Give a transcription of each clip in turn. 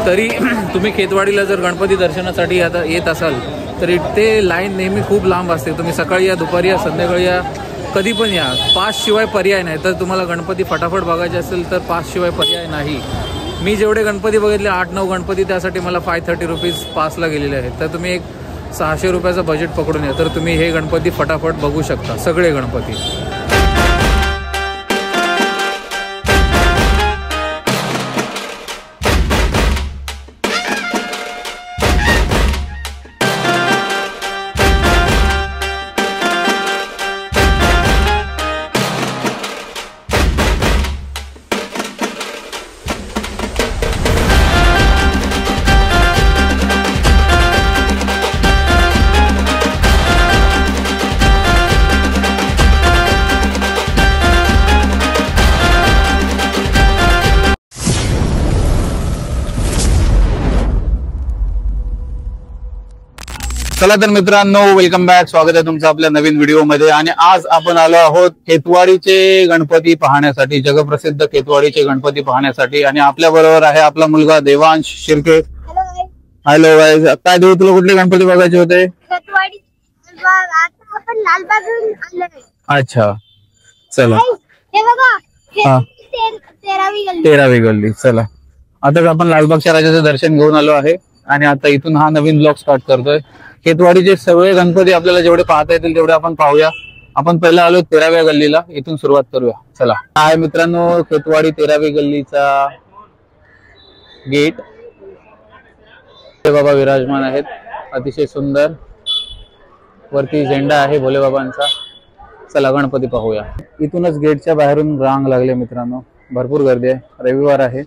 तरी तुम्ही खेतवाडीला जर गणपती दर्शनासाठी आता येत असाल तर ते लाईन नेहमी खूप लांब असते। तुम्ही सकाळी या, दुपारी या, संध्याकाळी या, कधी पण या, पास शिवाय पर्याय नाही। तर तुम्हाला गणपती फटाफट बघायचे असेल तर पास शिवाय पर्याय नाही। मी जेवढे गणपती बघितले 8-9 गणपती, त्यासाठी मला 530 रुपीज पासला गेलेले आहेत। तर तुम्ही एक 600 रुपयाचं बजेट पकडून या, तर तुम्ही हे गणपती फटाफट बघू शकता, सगळे गणपती। चला तर मित्रांनो, वेलकम बॅक, स्वागत आहे तुमचं आपल्या नवीन व्हिडिओ मध्ये। आणि आज आपण आलो आहोत खेतवाडीचे गणपती पाहण्यासाठी, जगप्रसिद्ध खेतवाडीचे गणपती पाहण्यासाठी। आणि आपल्या बरोबर आहे आपला मुलगा देवांश शिर्के। हॅलो गाईज, काय देऊ, तुला कुठले गणपती बघायचे होते? अच्छा, चला 13वी गल्ली। चला, आता आपण लालबागच्या राजाचं दर्शन घेऊन आलो आहे आणि आता इथून हा नवीन ब्लॉग स्टार्ट करतोय। खेतवाडीचे सगळे गणपती आपल्याला जेवढे पाहता येतील तेवढे आपण पाहूया। आपण पहिला आलो 13व्या गल्लीला, इथून सुरुवात करूया। चला, आहे मित्रांनो खेतवाडी 13वी गल्लीचा गेट। बाबा विराजमान आहेत, अतिशय सुंदर, वरती झेंडा आहे भोले बाबांचा। चला गणपती पाहूया। इथूनच गेटच्या बाहेरून रांग लागले मित्रांनो, भरपूर गर्दी आहे, रविवार आहे।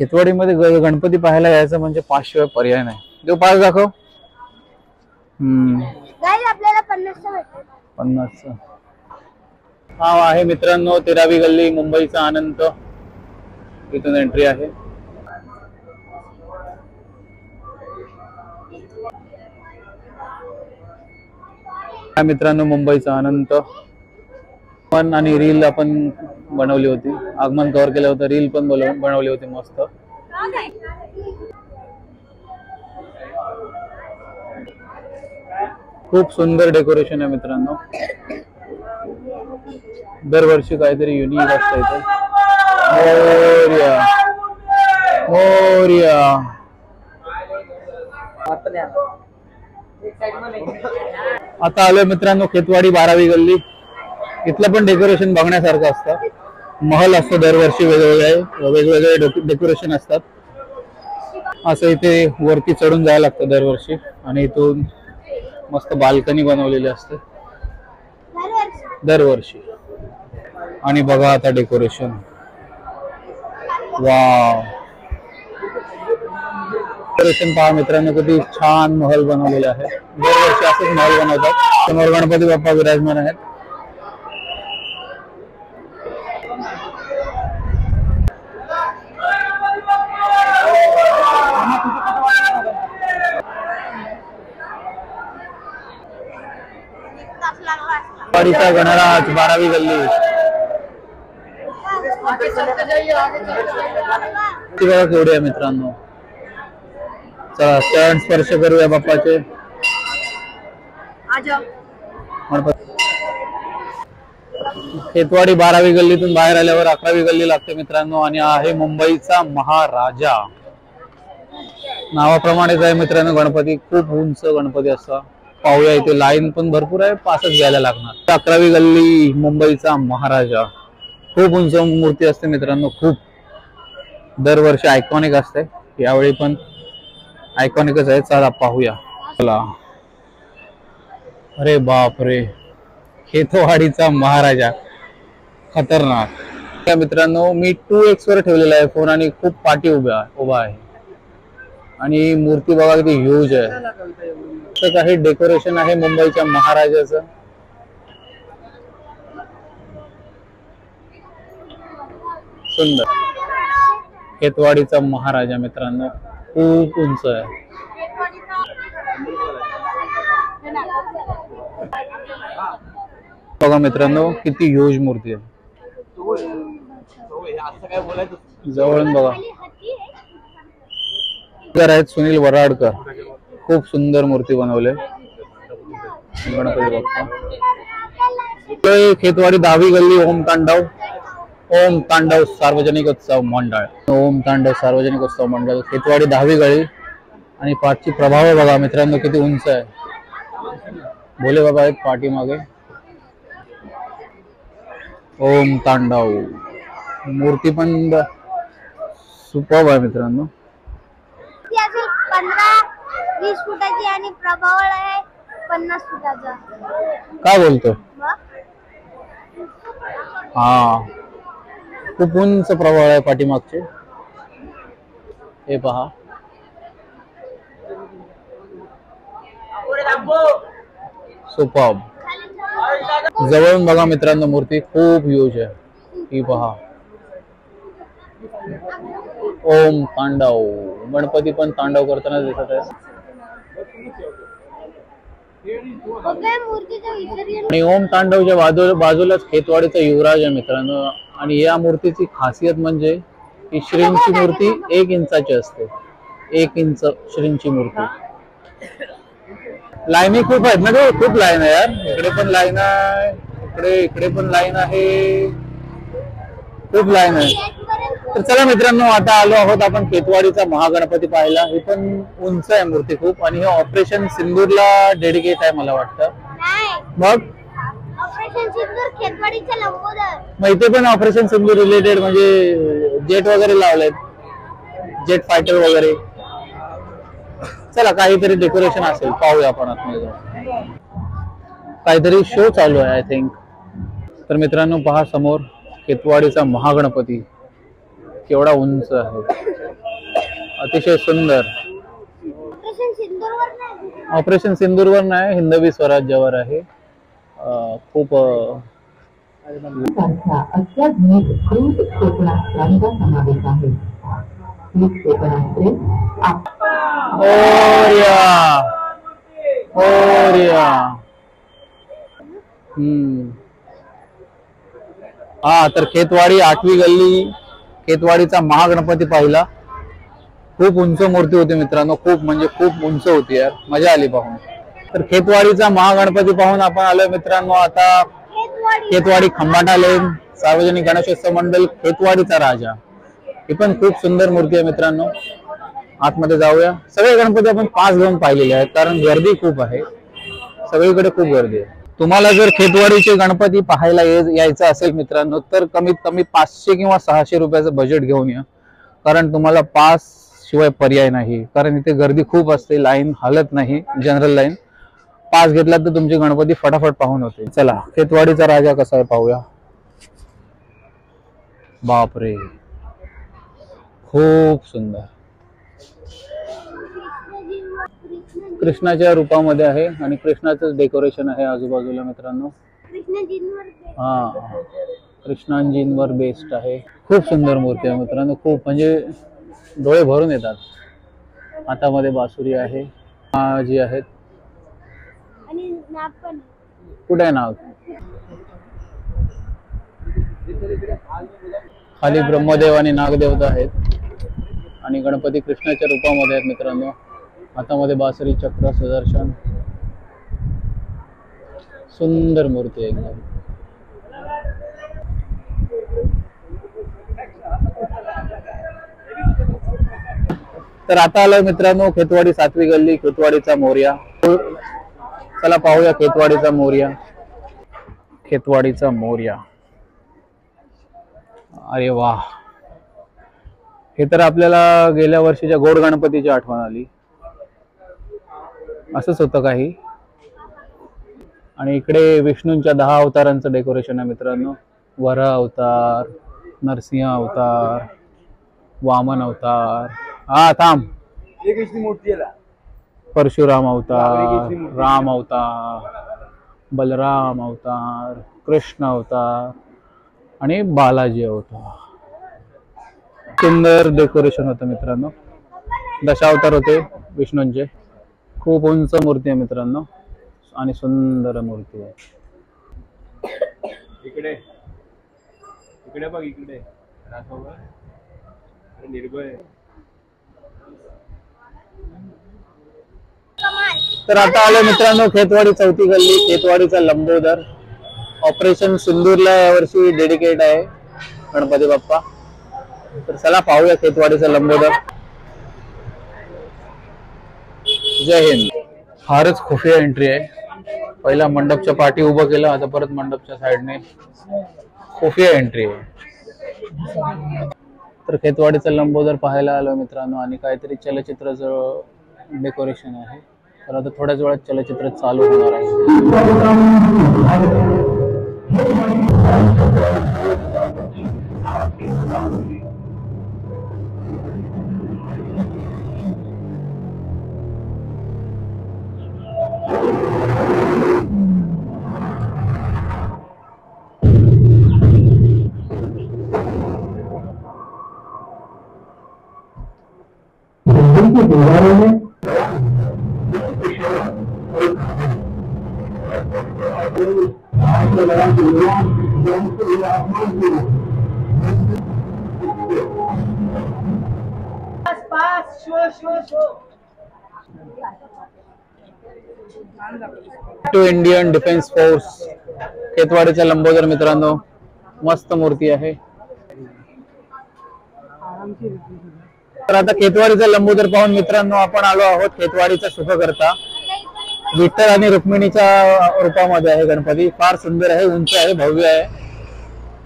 खेतवाडीमध्ये गणपती पाहायला यायचं म्हणजे 5 शिवाय पर्याय नाही। देव 5 दाखव। आपल्याला 50 हा आहे मित्रांनो 13वी गल्ली, मुंबईचा अनंत, इथून एंट्री आहे। हा मित्रांनो मुंबईचा अनंत। पण आणि रील आपण बनवली होती, आगमन कव्हर केलं होतं, रील पण बनवली होती मस्त। खूप सुंदर डेकोरेशन आहे मित्रांनो, दरवर्षी काहीतरी युनिक असतं इथे। मोरया मोरया। आता आलोय मित्रांनो खेतवाडी 12वी गल्ली। इथलं पण डेकोरेशन बघण्यासारखं असतं, महल असतो दरवर्षी, वेगवेगळे डेकोरेशन असतात। असं इथे वरती चढून जायला लागतं दरवर्षी, आणि इथून मस्त बाल्कनी बनवलेली असते दरवर्षी। आणि बघा आता डेकोरेशन, वाव, डेकोरेशन पहा मित्रांनो, किती छान महल बनवलेले आहे। दरवर्षी असंच महल बनवतात। समोर गणपती बाप्पा विराजमान आहेत। वाडीचा गणराज 12वी गल्ली, ती बघा केवढी आहे मित्रांनो। चला चरण स्पर्श करूया बाप्पाचे। खेतवाडी 12वी गल्लीतून बाहेर आल्यावर 11वी गल्ली लागते मित्रांनो, आणि आहे मुंबईचा महाराजा। नावाप्रमाणेच आहे मित्रांनो, गणपती खूप उंच गणपती असता। पाहूया, इथे लाईन पण भरपूर आहे, पासच घ्यायला लागणार। 11वी गल्ली, मुंबईचा महाराजा, खूप उंच मूर्ती असते मित्रांनो, खूप दरवर्षी आयकॉनिक असते, यावेळी पण आयकॉनिकच आहे। चला पाहूया। चला, अरे बाप रे, खेतवाडीचा महाराजा, खतरनाक मित्रांनो। मी 2x वर ठेवलेला आहे फोन आणि खूप पाठी उभा आहे, आणि मूर्ती बघा किती ह्यूज आहे। काही डेकोरेशन आहे मुंबईच्या महाराजाचं, सुंदर। खेतवाडीचा महाराजा मित्रांनो खूप उंच आहे। बघा मित्रांनो किती ह्यूज मूर्ती आहे, जवळून बघा। आहेत सुनील वराडकर, खूप सुंदर मूर्ती बनवले गणपती बाप्पा. खेतवाडी 10वी गल्ली ओम तांडव सार्वजनिक उत्सव मंडळ. ओम तांडव सार्वजनिक उत्सव मंडळ खेतवाडी 10वी गल्ली. आणि पाठची प्रभाव बघा मित्रांनो किती उंच आहे. भोले बाबा आहेत पाठीमागे. ओम तांडव मूर्ती पण सुपर्ब आहे मित्रांनो. 15-20 फुटाची आणि प्रभावळ आहे 50 फुटाचा. काय बोलतो? हा, खूप उंच प्रभाव आहे पाठीमागचे. हे पहा, सुपर्ब. जवळून बघा मित्रांनो मूर्ती खूप ह्यूज आहे. ही पहा, ओम तांडव. गणपती पण तांडव करताना दिसत आहे. आणि ओम तांडवच्या बाजूलाच खेतवाडीचा युवराज आहे मित्रांनो. आणि या मूर्तीची खासियत म्हणजे ही श्रींची मूर्ती 1 इंचाची असते. 1 इंच श्रींची मूर्ती. लाईनी खूप आहेत ना, खूप लाईन आहे यार. इकडे पण लाईन आहे, इकडे पण लाईन आहे, खूप लाईन आहे. तर चला मित्रांनो, आता आलो आहोत आपण खेतवाडीचा महागणपती पाहायला. ही पण उंच आहे मूर्ती खूप. आणि हे ऑपरेशन सिंदूरला डेडिकेट आहे मला वाटतं. मग ऑपरेशन सिंदूर खेतवाडीचा लंबोदर. मग इथे पण ऑपरेशन सिंदूर रिलेटेड म्हणजे जेट वगैरे लावलेत, जेट फायटर वगैरे. चला काहीतरी डेकोरेशन असेल, पाहूया आपण आतमध्ये जाऊन. काहीतरी शो चालू आहे आय थिंक. तर मित्रांनो पहा समोर खेतवाडीचा महागणपती केवढा उंच आहे, अतिशय सुंदर. ऑपरेशन सिंदूरवर नाही, हिंदवी स्वराज्यावर आहे. खूप अत्याधुनिक क्रूज क्षेपणास्त्रांचा समावेश आहे. ही क्षेपणास्त्रे हा, तर खेतवाडी 8वी गल्ली खेतवाडीचा महागणपती पाहिला. खूप उंच मूर्ती होती मित्रांनो, खूप म्हणजे खूप उंच होती यार, मजा आली पाहून. तर खेतवाडीचा महागणपती पाहून आपण आलोय मित्रांनो आता खेतवाडी खंबाटा लेन सार्वजनिक गणेशोत्सव मंडळ खेतवाडीचा राजा. ही पण खूप सुंदर मूर्ती आहे मित्रांनो. आतमध्ये जाऊया. सगळे गणपती आपण पास घेऊन पाहिलेले आहेत कारण गर्दी खूप आहे, सगळीकडे खूप गर्दी आहे. तुम्हाला जर खेतवाडीचे गणपती पाहायला यायचं असेल मित्रांनो तर कमीत कमी 500 किंवा 600 रुपयाचं बजेट घेऊन या. कारण तुम्हाला पास शिवाय पर्याय नाही, कारण इथे गर्दी खूप असते, लाईन हलत नाही, जनरल लाईन. पास घेतला तर तुमचे गणपती फटाफट पाहून होते. चला खेतवाडीचा राजा कसा आहे पाहूया. बापरे, खूप सुंदर. कृष्णाच्या रूपामध्ये आहे आणि कृष्णाचंच डेकोरेशन आहे आजूबाजूला मित्रांनो. हा, कृष्णांजींवर बेस्ड आहे. खूप सुंदर मूर्ती आहे मित्रांनो, खूप म्हणजे डोळे भरून येतात. हातामध्ये बासुरी आहे. जी आहेत, कुठे आहे नाग? खाली ब्रह्मदेव आणि नागदेवता आहेत आणि गणपती कृष्णाच्या रूपामध्ये आहेत मित्रांनो. हातामध्ये बासरी, चक्र, सुदर्शन. सुंदर मूर्ती एकदम. तर आता आलोय मित्रांनो खेतवाडी 7वी गल्ली खेतवाडीचा मोरया. चला पाहूया खेतवाडीचा मोरया. खेतवाडीचा मोरया, अरे वा. हे तर आपल्याला गेल्या वर्षीच्या गोड गणपतीची आठवण आली. असंच होतं काही. आणि इकडे विष्णूंच्या 10 अवतारांचं डेकोरेशन आहे मित्रांनो. वराह अवतार, नरसिंह अवतार, वामन अवतार, हा थांब, परशुराम अवतार, राम अवतार, बलराम अवतार, कृष्ण अवतार आणि बालाजी अवतार. सुंदर डेकोरेशन होतं मित्रांनो. दशावतार होते विष्णूंचे. खूप उंच मूर्ती आहे मित्रांनो आणि सुंदर मूर्ती आहे. इकडे इकडे बघ, इकडे निर्भय. तर आता आलो मित्रांनो खेतवाडी चौथी गल्ली, खेतवाडीचा लंबोदर. ऑपरेशन सिंदूरला यावर्षी डेडिकेट आहे गणपती बाप्पा. तर चला पाहूया खेतवाडीचा लंबोदर. जय हिंद. फारच खुफिया एंट्री आहे. पहिला मंडपच्या पाठी उभं केलं, आता परत मंडपच्या साईडने खुफिया एंट्री आहे. तर खेतवाडीचा लंबोदर पाहायला आलो मित्रांनो आणि काहीतरी चलचित्राचं डेकोरेशन आहे. तर आता थोड्याच वेळात चलचित्र चालू होणार आहे. टू इंडियन डिफेन्स फोर्स खेतवाडीचा लंबोदर मित्रांनो. मस्त मूर्ती आहे. तर आता खेतवाडीचा लंबोदर पाहून मित्रांनो आपण आलो आहोत खेतवाडीचा सुखकर्ता. विठ्ठल आणि रुक्मिणीच्या रूपामध्ये आहे गणपती. फार सुंदर आहे, उंच आहे, भव्य आहे.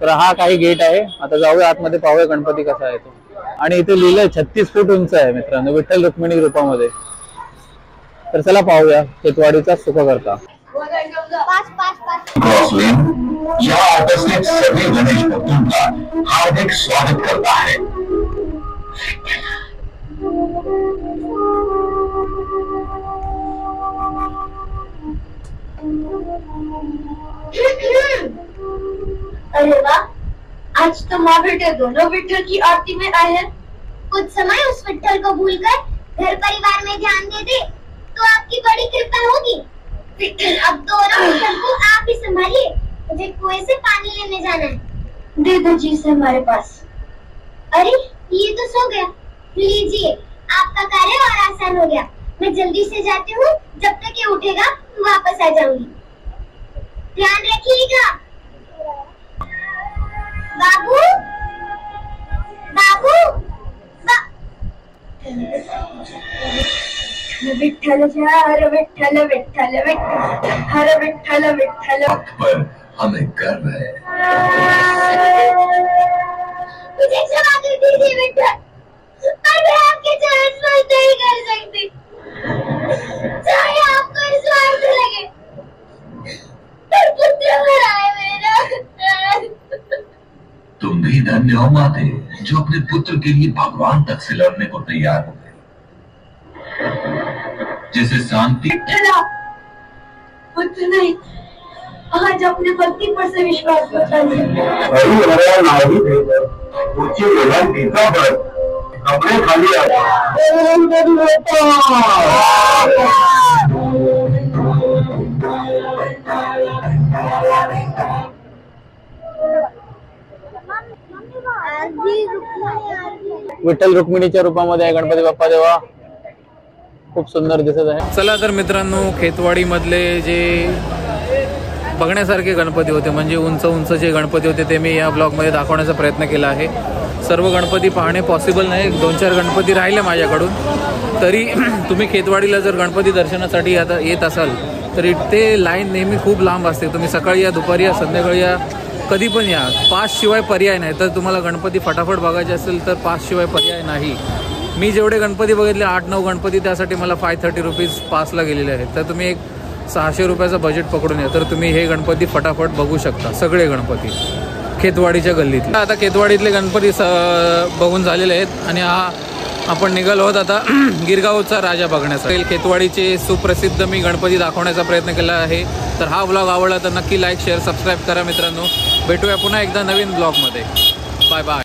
तर हा काही गेट आहे. आता जाऊया आतमध्ये, पाहूया गणपती कसा आहे तो. आणि इथे लिहिलंय 36 फूट उंच आहे मित्रांनो, विठ्ठल रुक्मिणी रूपामध्ये. तर चला पाहूया खेतवाडीचा सुखकर्ता. सभी गणेश भक्तों का हार्दिक स्वागत करता है. अरे वाह, आज तो माँ बेटे दोनों विठ्ठल की आरती में आए हैं। कुछ समय उस विठ्ठल को भूलकर घर परिवार में ध्यान दे दे तो आपकी बड़ी कृपा होगी। विठ्ठल, अब दोनों विठ्ठल को आप ही संभालिए, मुझे कुएं से पानी लेने जाना है। दे दो जी से हमारे पास। अरे ये तो सो गया, लीजिए आपका कार्य और आसान हो गया। मैं जल्दी से जाती हूँ, जब तक ये उठेगा वापस आ जाऊंगी। ध्यान रखिएगा। बाबू, बाबू, विठ्ठल हर विठ्ठल विठ्ठल विठ्ठल हर विठ्ठल विठ्ठल पर हमें गर्व है। मुझे क्षमा कर दीजिए विठ्ठल, और मैं आपके चरण स्पर्श नहीं कर सकती, चाहे आपको इस स्वार्थ लगे। पर पुत्र मराए मेरा। तुम भी धन्य हो माते, जो अपने पुत्र के लिए भगवान तक से लड़ने को तैयार हो गए। जैसे शांति पुत्र नहीं, आज अपने पति पर से विश्वास बताइए। कपड़े खाली विठ्ठल रुक्मिणीच्या रूपामध्ये आहे गणपती बाप्पा देवा. खूप सुंदर दिसत आहे. चला तर मित्रांनो, खेतवाडी मधले जे बघण्यासारखे गणपती होते, म्हणजे उंच उंच जे गणपती होते, ते मी या ब्लॉगमध्ये दाखवण्याचा प्रयत्न केला आहे. सर्व गणपती पाहणे पॉसिबल नाही, 2-4 गणपती राहिले माझ्याकडून. तरी तुम्ही खेतवाडीला जर गणपती दर्शनासाठी आता येत असाल तर ते लाईन नेहमी खूप लांब असते. तुम्ही सकाळी या, दुपारी या, संध्याकाळी या, कधी पण या. पास शिवाय पर्याय नाही. तर तुम्हाला गणपती फटाफट बघायचे असेल तर पास शिवाय पर्याय नाही. मी जेवढे गणपती बघितले 8-9 गणपती, त्यासाठी मला 530 रुपीज पासला गेलेले आहेत. तर तुम्ही एक 600 रुपयाचं बजेट पकडून या, तर तुम्ही हे गणपती फटाफट बघू शकता. सगळे गणपती खेतवाडीच्या गल्लीतले. आता खेतवाडीतले गणपती बघून झालेले आहेत आणि आपण निघालो आहोत आता गिरगावचा राजा बघण्यासाठी. खेतवाडीचे सुप्रसिद्ध मी गणपती दाखवण्याचा प्रयत्न केला आहे. तर हा ब्लॉग आवडला तर नक्की लाईक, शेअर, सबस्क्राईब करा मित्रांनो. भेटूया पुन्हा एकदा नवीन ब्लॉगमध्ये. Bye bye.